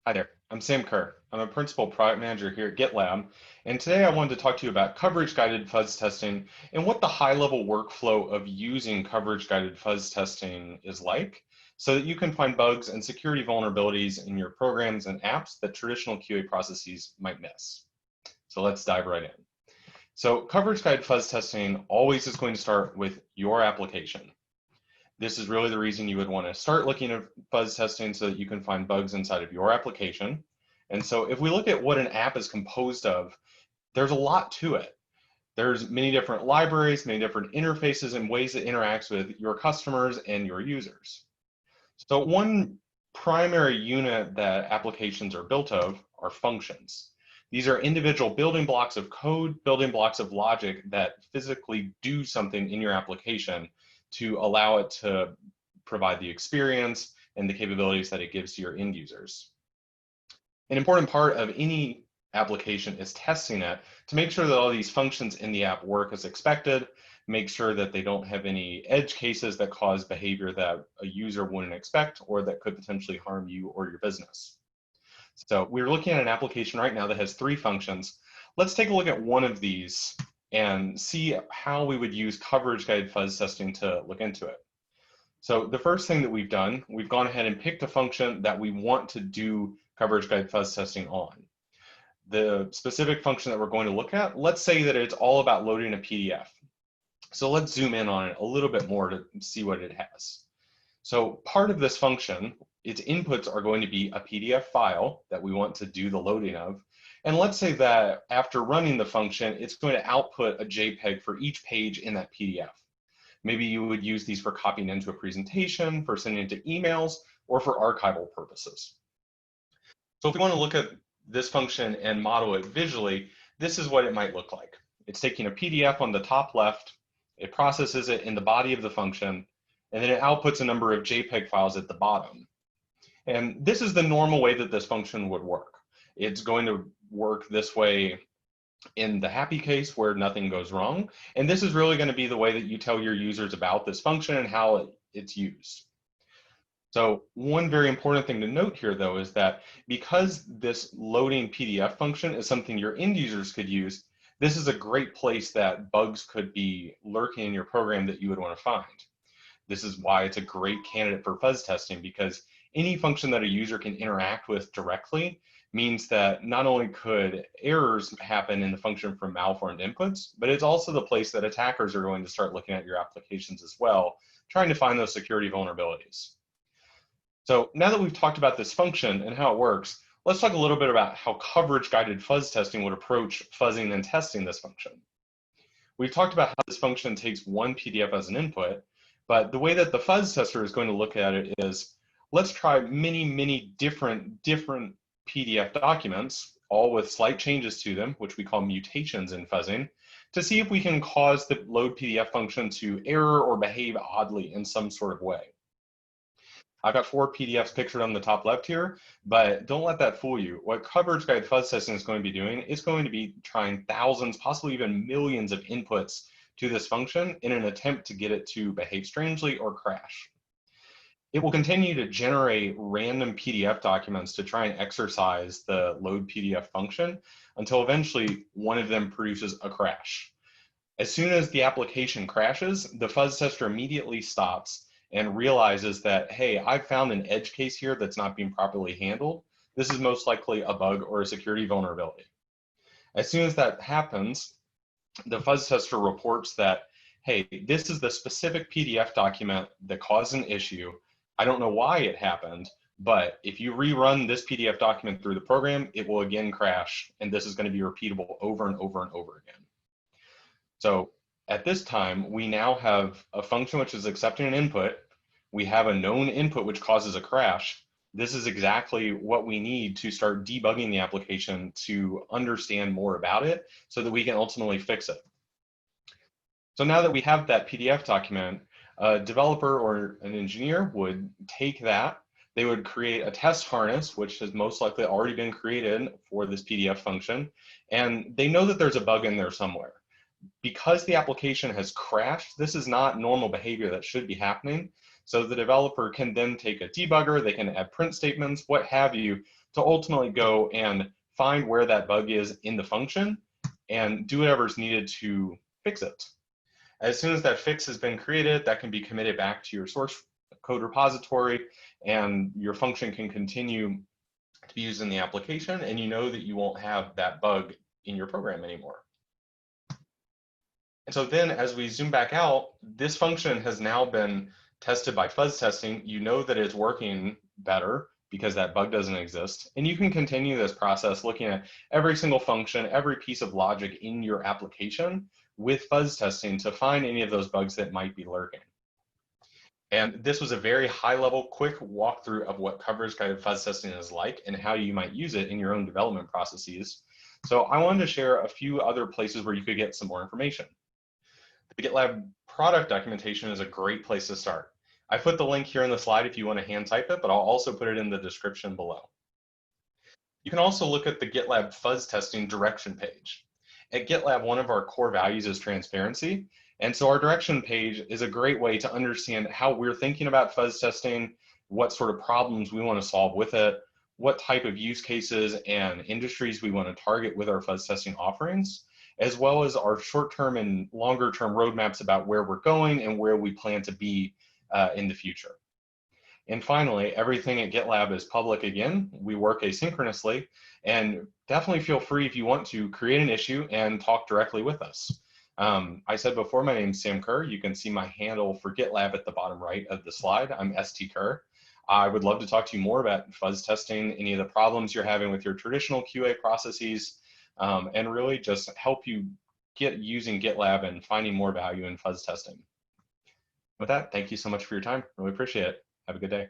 Hi there, I'm Sam Kerr. I'm a principal product manager here at GitLab, and today I wanted to talk to you about coverage-guided fuzz testing and what the high-level workflow of using coverage-guided fuzz testing is like, so that you can find bugs and security vulnerabilities in your programs and apps that traditional QA processes might miss. So let's dive right in. So coverage-guided fuzz testing always is going to start with your application. This is really the reason you would want to start looking at fuzz testing so that you can find bugs inside of your application. And so if we look at what an app is composed of, there's a lot to it. There's many different libraries, many different interfaces and ways it interacts with your customers and your users. So one primary unit that applications are built of are functions. These are individual building blocks of code, building blocks of logic that physically do something in your application to allow it to provide the experience and the capabilities that it gives to your end users. An important part of any application is testing it to make sure that all these functions in the app work as expected, make sure that they don't have any edge cases that cause behavior that a user wouldn't expect or that could potentially harm you or your business. So we're looking at an application right now that has 3 functions. Let's take a look at one of these and see how we would use coverage-guided fuzz testing to look into it. So the first thing that we've done, we've gone ahead and picked a function that we want to do coverage-guided fuzz testing on. The specific function that we're going to look at, let's say that it's all about loading a PDF. So let's zoom in on it a little bit more to see what it has. So part of this function, its inputs are going to be a PDF file that we want to do the loading of. And let's say that after running the function, it's going to output a JPEG for each page in that PDF. Maybe you would use these for copying into a presentation, for sending it to emails, or for archival purposes. So if we want to look at this function and model it visually, this is what it might look like. It's taking a PDF on the top left, it processes it in the body of the function, and then it outputs a number of JPEG files at the bottom. And this is the normal way that this function would work. It's going to work this way in the happy case where nothing goes wrong. And this is really going to be the way that you tell your users about this function and how it's used. So one very important thing to note here, though, is that because this loading PDF function is something your end users could use, this is a great place that bugs could be lurking in your program that you would want to find. This is why it's a great candidate for fuzz testing, because any function that a user can interact with directly means that not only could errors happen in the function from malformed inputs, but it's also the place that attackers are going to start looking at your applications as well, trying to find those security vulnerabilities. So now that we've talked about this function and how it works, let's talk a little bit about how coverage-guided fuzz testing would approach fuzzing and testing this function. We've talked about how this function takes one PDF as an input, but the way that the fuzz tester is going to look at it is, let's try many different PDF documents, all with slight changes to them, which we call mutations in fuzzing, to see if we can cause the load PDF function to error or behave oddly in some sort of way. I've got 4 PDFs pictured on the top left here, but don't let that fool you. What coverage-guided fuzz testing is going to be doing is going to be trying thousands, possibly even millions of inputs to this function in an attempt to get it to behave strangely or crash. It will continue to generate random PDF documents to try and exercise the load PDF function until eventually one of them produces a crash. As soon as the application crashes, the fuzz tester immediately stops and realizes that, hey, I've found an edge case here that's not being properly handled. This is most likely a bug or a security vulnerability. As soon as that happens, the fuzz tester reports that, hey, this is the specific PDF document that caused an issue. I don't know why it happened, but if you rerun this PDF document through the program, it will again crash, and this is going to be repeatable over and over and over again. So at this time, we now have a function which is accepting an input. We have a known input which causes a crash. This is exactly what we need to start debugging the application to understand more about it so that we can ultimately fix it. So now that we have that PDF document, a developer or an engineer would take that, they would create a test harness, which has most likely already been created for this PDF function, and they know that there's a bug in there somewhere. Because the application has crashed, this is not normal behavior that should be happening. So the developer can then take a debugger, they can add print statements, what have you, to ultimately go and find where that bug is in the function and do whatever's needed to fix it. As soon as that fix has been created, that can be committed back to your source code repository, and your function can continue to be used in the application, and you know that you won't have that bug in your program anymore. And so then as we zoom back out, this function has now been tested by fuzz testing. You know that it's working better because that bug doesn't exist. And you can continue this process looking at every single function, every piece of logic in your application with fuzz testing to find any of those bugs that might be lurking. And this was a very high level, quick walkthrough of what coverage guided fuzz testing is like and how you might use it in your own development processes. So I wanted to share a few other places where you could get some more information. The GitLab product documentation is a great place to start. I put the link here in the slide if you want to hand type it, but I'll also put it in the description below. You can also look at the GitLab fuzz testing direction page. At GitLab, one of our core values is transparency. And so our direction page is a great way to understand how we're thinking about fuzz testing, what sort of problems we want to solve with it, what type of use cases and industries we want to target with our fuzz testing offerings, as well as our short-term and longer-term roadmaps about where we're going and where we plan to be in the future. And finally, everything at GitLab is public again. We work asynchronously, and definitely feel free if you want to create an issue and talk directly with us. I said before, my name is Sam Kerr. You can see my handle for GitLab at the bottom right of the slide. I'm ST Kerr. I would love to talk to you more about fuzz testing, any of the problems you're having with your traditional QA processes, and really just help you get using GitLab and finding more value in fuzz testing. With that, thank you so much for your time. Really appreciate it. Have a good day.